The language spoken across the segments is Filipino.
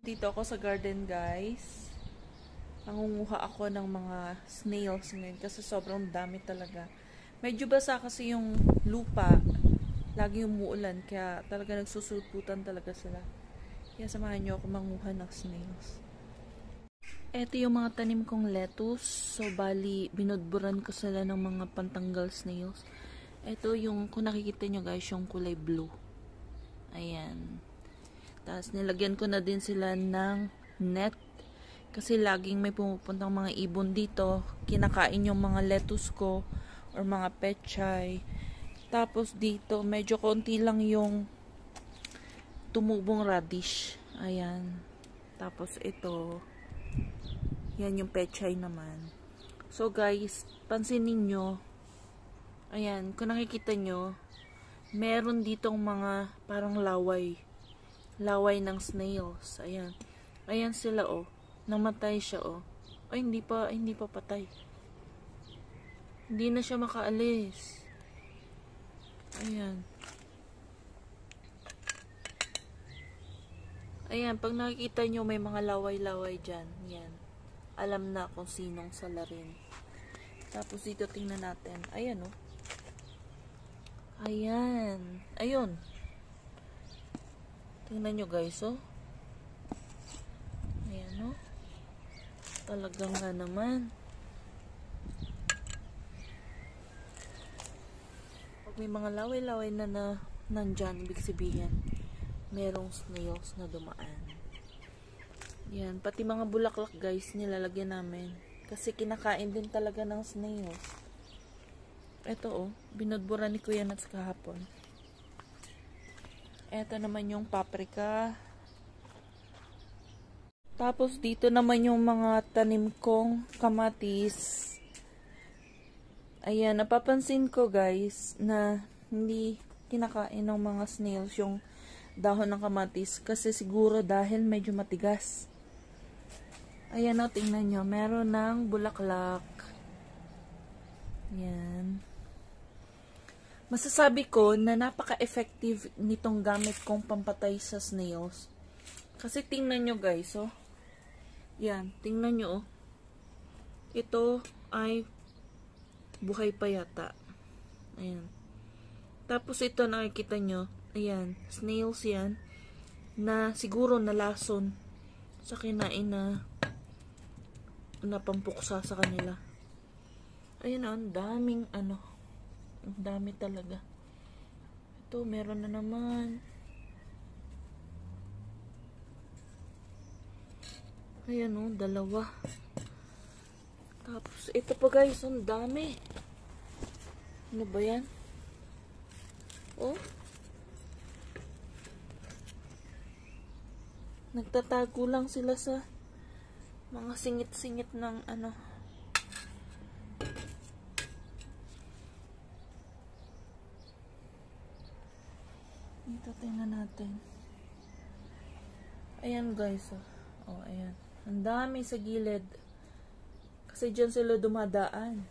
Dito ako sa garden, guys. Nangunguha ako ng mga snails ngayon kasi sobrang dami talaga. Medyo basa kasi yung lupa. Lagi umuulan kaya talaga nagsusulputan talaga sila. Kaya samahan nyo ako manguha ng snails. Ito yung mga tanim kong lettuce. So, bali, binudburan ko sila ng mga pantanggal snails. Ito yung, kung nakikita nyo guys, yung kulay blue. Ayan. Tapos nilagyan ko na din sila ng net kasi laging may pumupuntang mga ibon dito, kinakain yung mga lettuce ko or mga pechay. Tapos dito medyo konti lang yung tumubong radish. Ayan. Tapos ito, yan yung pechay naman. So guys, pansinin nyo, ayan, kung nakikita nyo, meron ditong mga parang laway ng snails. Ayan. Ayan sila, oh. Namatay siya, oh. Ay, hindi pa patay. Hindi na siya makaalis. Ayan. Ayan, pag nakikita nyo may mga laway-laway dyan. Yan. Alam na kung sinong salarin. Tapos dito tingnan natin. Ayan, oh. Ayan. Ayun. Tingnan nyo guys, oh. Ayan, oh. Talagang nga naman. Pag may mga laway-laway na nandyan, ibig sabihin, merong snails na dumaan. Yan. Pati mga bulaklak guys, nilalagyan namin. Kasi kinakain din talaga ng snails. Ito, oh. Binudburan ni Kuya Nats kahapon. Ito naman yung paprika. Tapos dito naman yung mga tanim kong kamatis. Ayan, napapansin ko guys na hindi kinakain ng mga snails yung dahon ng kamatis kasi siguro dahil medyo matigas. Ayan o, tingnan nyo. Meron ng bulaklak. Ayan. Masasabi ko na napaka-effective nitong gamit kong pampatay sa snails. Kasi tingnan nyo guys, oh. Yan, tingnan nyo, oh. Ito ay buhay pa yata. Ayan. Tapos ito nakikita nyo, ayan, snails yan, na siguro nalason sa kinain na napampuksa sa kanila. Ayan, oh, ang daming ano. Ang dami talaga. Ito, meron na naman. Ayan o, dalawa. Tapos, ito pa guys, ang dami. Ano ba yan? Oh. Nagtatago lang sila sa mga singit-singit ng ano. Ito, tingnan natin. Ayan guys, oh. Oh, ayan. Ang dami sa gilid. Kasi dyan sila dumadaan.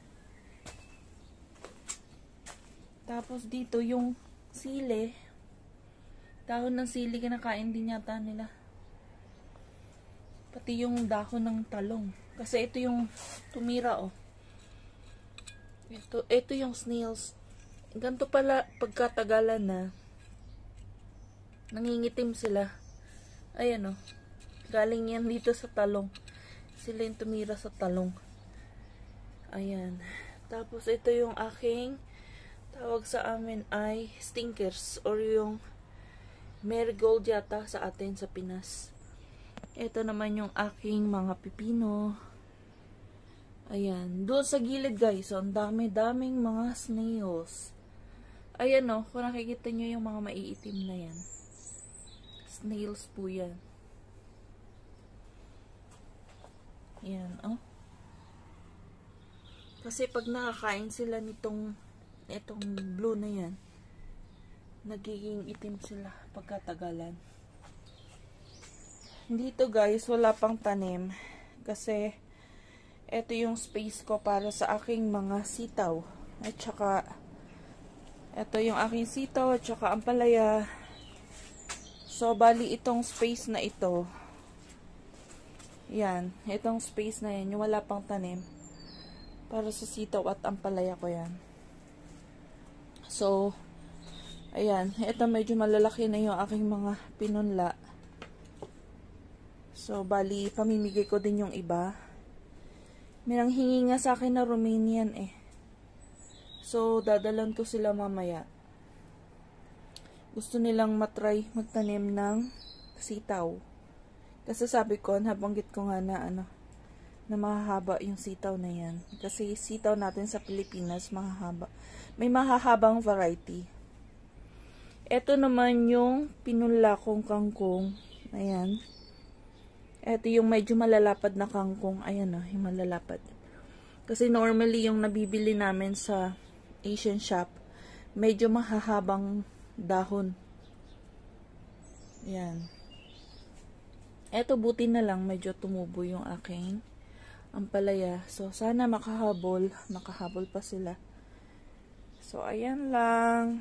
Tapos dito, yung sili. Dahon ng sili, kinakain din yata nila. Pati yung dahon ng talong. Kasi ito yung tumira, oh. Ito yung snails. Ganito pala, pagkatagalan na, nangingitim sila. Ayan, oh. Galing yan dito sa talong. Sila yung tumira sa talong. Ayan. Tapos ito yung aking tawag sa amin ay stinkers or yung marigold yata sa atin sa Pinas. Ito naman yung aking mga pipino. Ayan. Doon sa gilid guys, so, ang dami-daming mga snails. Ayan, oh. Kung nakikita nyo yung mga maiitim na yan. Snails po yan. Yan, oh. Kasi pag nakakain sila itong blue na yan, nagiging itim sila pagkatagalan. Dito guys, wala pang tanim. Kasi, ito yung space ko para sa aking mga sitaw. At saka, ito yung aking sitaw at saka ampalaya. So, bali itong space na ito, Yan. Itong space na yan, yung wala pang tanim. Para sa sitaw at ampalaya ko yan. So, ayan. Ito medyo malalaki na yung aking mga pinunla. So, bali, pamimigay ko din yung iba. May nanghingi nga sa akin na Romanian eh. So, dadalan ko sila mamaya. Gusto nilang matry magtanim ng sitaw. Kasi sabi ko, nabanggit ko nga na na mahahaba yung sitaw na yan. Kasi sitaw natin sa Pilipinas, mahahaba. May mahahabang variety. Ito naman yung pinunla kong kangkong. Ayan. Ito yung medyo malalapad na kangkong. Ayan o, yung malalapad. Kasi normally yung nabibili namin sa Asian shop, medyo mahahabang dahon. Ayan. Ito buti na lang, medyo tumubo yung aking ampalaya. So, sana makahabol pa sila. So, ayan lang.